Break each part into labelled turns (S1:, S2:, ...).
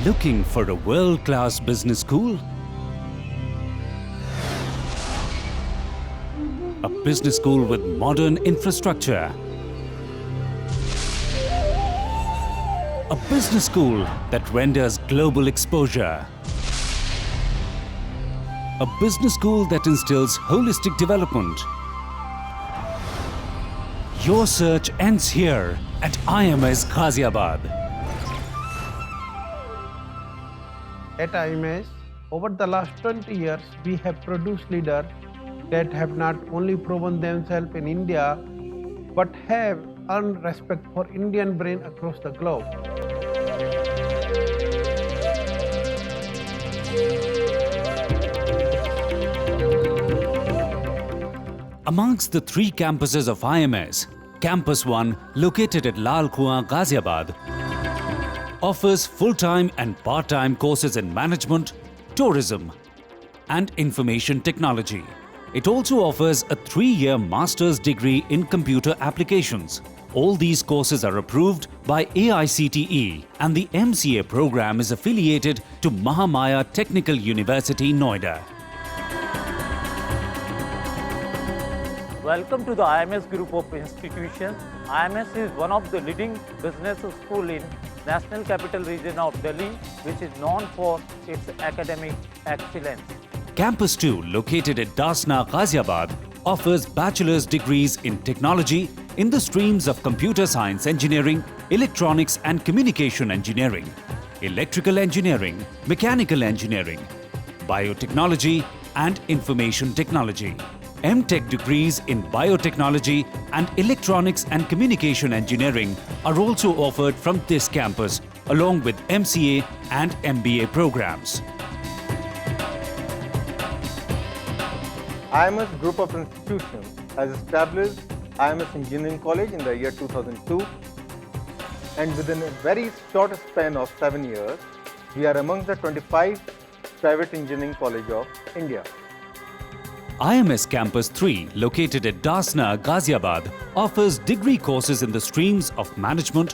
S1: Looking for a world-class business school? A business school with modern infrastructure. A business school that renders global exposure. A business school that instills holistic development. Your search ends here at IMS Ghaziabad.
S2: At IMS, over the last 20 years, we have produced leaders that have not only proven themselves in India, but have earned respect for Indian brain across the globe.
S1: Amongst the three campuses of IMS, Campus 1, located at Lal Kuan, Ghaziabad, offers full-time and part-time courses in management, tourism, and information technology. It also offers a 3-year master's degree in computer applications. All these courses are approved by AICTE, and the MCA program is affiliated to Mahamaya Technical University, Noida.
S3: Welcome to the IMS Group of Institutions. IMS is one of the leading business schools in National Capital Region of Delhi, which is known for its academic excellence.
S1: Campus 2, located at Dasna, Ghaziabad, offers bachelor's degrees in technology in the streams of computer science engineering, electronics and communication engineering, electrical engineering, mechanical engineering, biotechnology and information technology. M.Tech degrees in biotechnology and electronics and communication engineering are also offered from this campus, along with MCA and MBA programs.
S4: IMS Group of Institutions has established IMS Engineering College in the year 2002, and within a very short span of 7 years, we are among the 25 private engineering colleges of India.
S1: IMS Campus 3, located at Dasna, Ghaziabad, offers degree courses in the streams of management,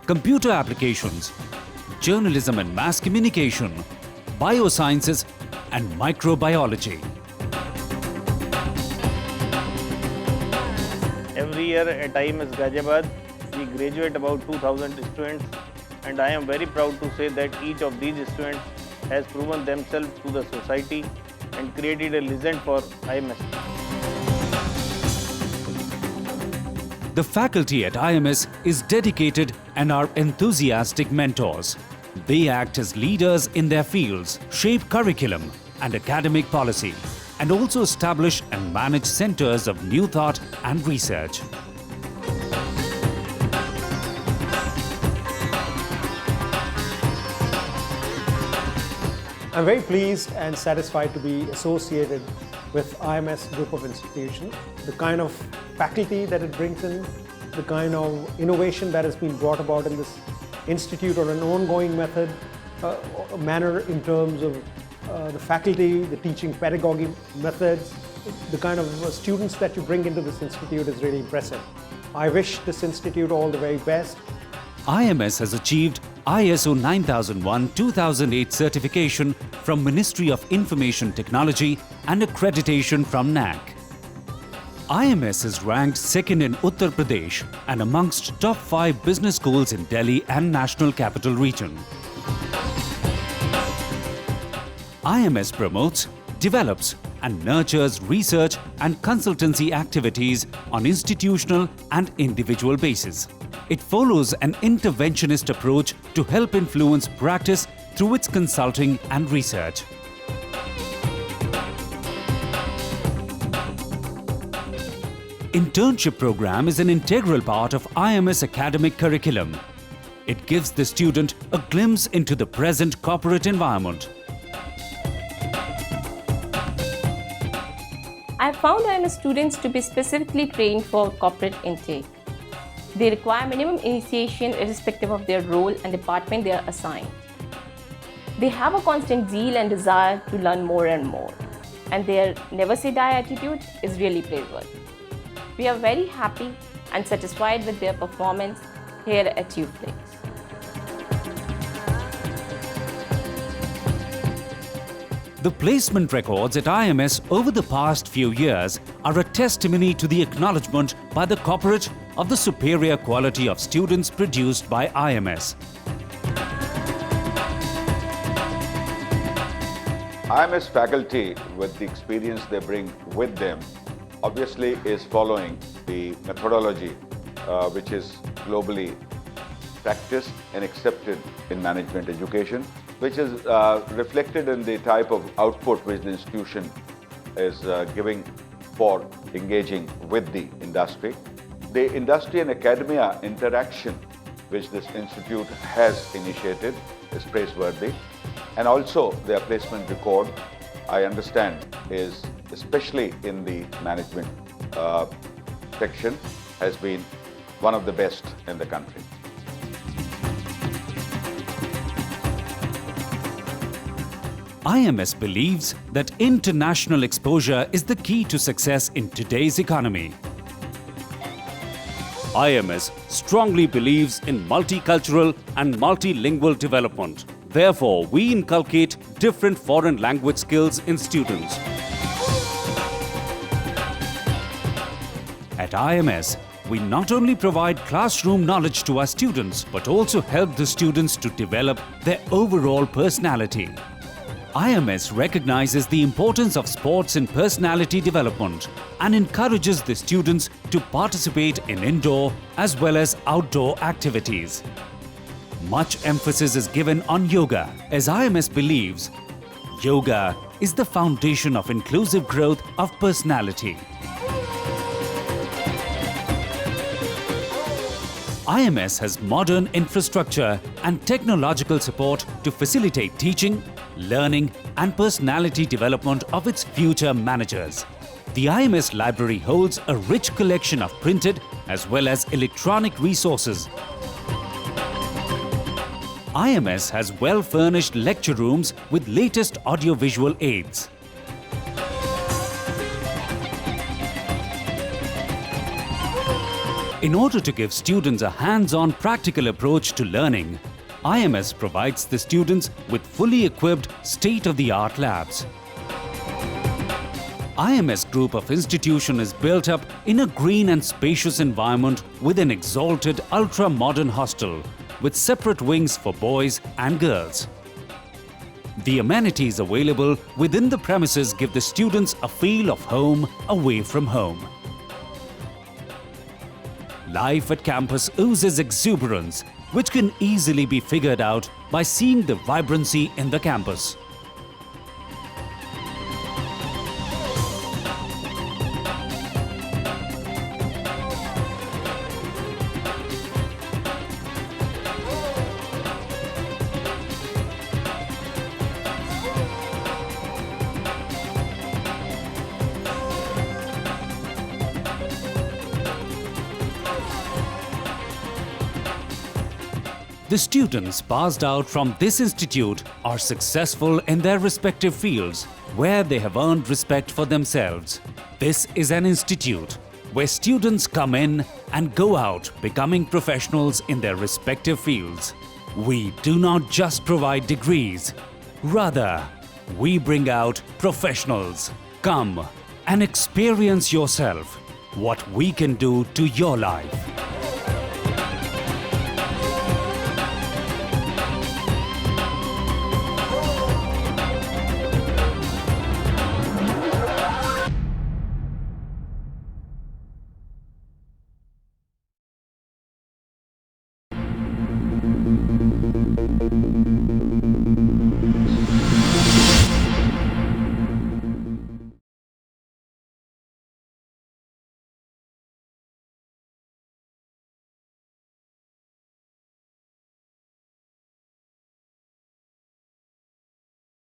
S1: computer applications, journalism and mass communication, biosciences, and microbiology.
S5: Every year at IMS Ghaziabad, we graduate about 2,000 students, and I am very proud to say that each of these students has proven themselves to the society and created a legend for IMS.
S1: The faculty at IMS is dedicated and are enthusiastic mentors. They act as leaders in their fields, shape curriculum and academic policy, and also establish and manage centers of new thought and research.
S6: I'm very pleased and satisfied to be associated with IMS Group of Institutions. The kind of faculty that it brings in, the kind of innovation that has been brought about in this institute on an ongoing manner in terms of the faculty, the teaching pedagogy methods, the kind of students that you bring into this institute is really impressive. I wish this institute all the very best.
S1: IMS has achieved ISO 9001-2008 certification from Ministry of Information Technology and accreditation from NAC. IMS is ranked second in Uttar Pradesh and amongst top 5 business schools in Delhi and National Capital Region. IMS promotes, develops and nurtures research and consultancy activities on institutional and individual basis. It follows an interventionist approach to help influence practice through its consulting and research. Internship program is an integral part of IMS academic curriculum. It gives the student a glimpse into the present corporate environment.
S7: I have found IMS students to be specifically trained for corporate intake. They require minimum initiation irrespective of their role and department they are assigned. They have a constant zeal and desire to learn more and more, and their never say die attitude is really praiseworthy. We are very happy and satisfied with their performance here at UFlix.
S1: The placement records at IMS over the past few years are a testimony to the acknowledgement by the corporate of the superior quality of students produced by IMS.
S8: IMS faculty, with the experience they bring with them, obviously is following the methodology which is globally practiced and accepted in management education, which is reflected in the type of output which the institution is giving for engaging with the industry. The industry and academia interaction which this institute has initiated is praiseworthy. And also their placement record, I understand, is especially in the management section, has been one of the best in the country.
S1: IMS believes that international exposure is the key to success in today's economy.
S9: IMS strongly believes in multicultural and multilingual development. Therefore, we inculcate different foreign language skills in students.
S1: At IMS, we not only provide classroom knowledge to our students, but also help the students to develop their overall personality. IMS recognizes the importance of sports in personality development and encourages the students to participate in indoor as well as outdoor activities. Much emphasis is given on yoga, as IMS believes yoga is the foundation of inclusive growth of personality. IMS has modern infrastructure and technological support to facilitate teaching, learning and personality development of its future managers. The IMS library holds a rich collection of printed as well as electronic resources. IMS has well-furnished lecture rooms with latest audio-visual aids. In order to give students a hands-on practical approach to learning, IMS provides the students with fully equipped state-of-the-art labs. IMS Group of Institution is built up in a green and spacious environment with an exalted ultra-modern hostel with separate wings for boys and girls. The amenities available within the premises give the students a feel of home away from home. Life at campus oozes exuberance, which can easily be figured out by seeing the vibrancy in the campus. The students passed out from this institute are successful in their respective fields, where they have earned respect for themselves. This is an institute where students come in and go out becoming professionals in their respective fields. We do not just provide degrees, rather, we bring out professionals. Come and experience yourself what we can do to your life.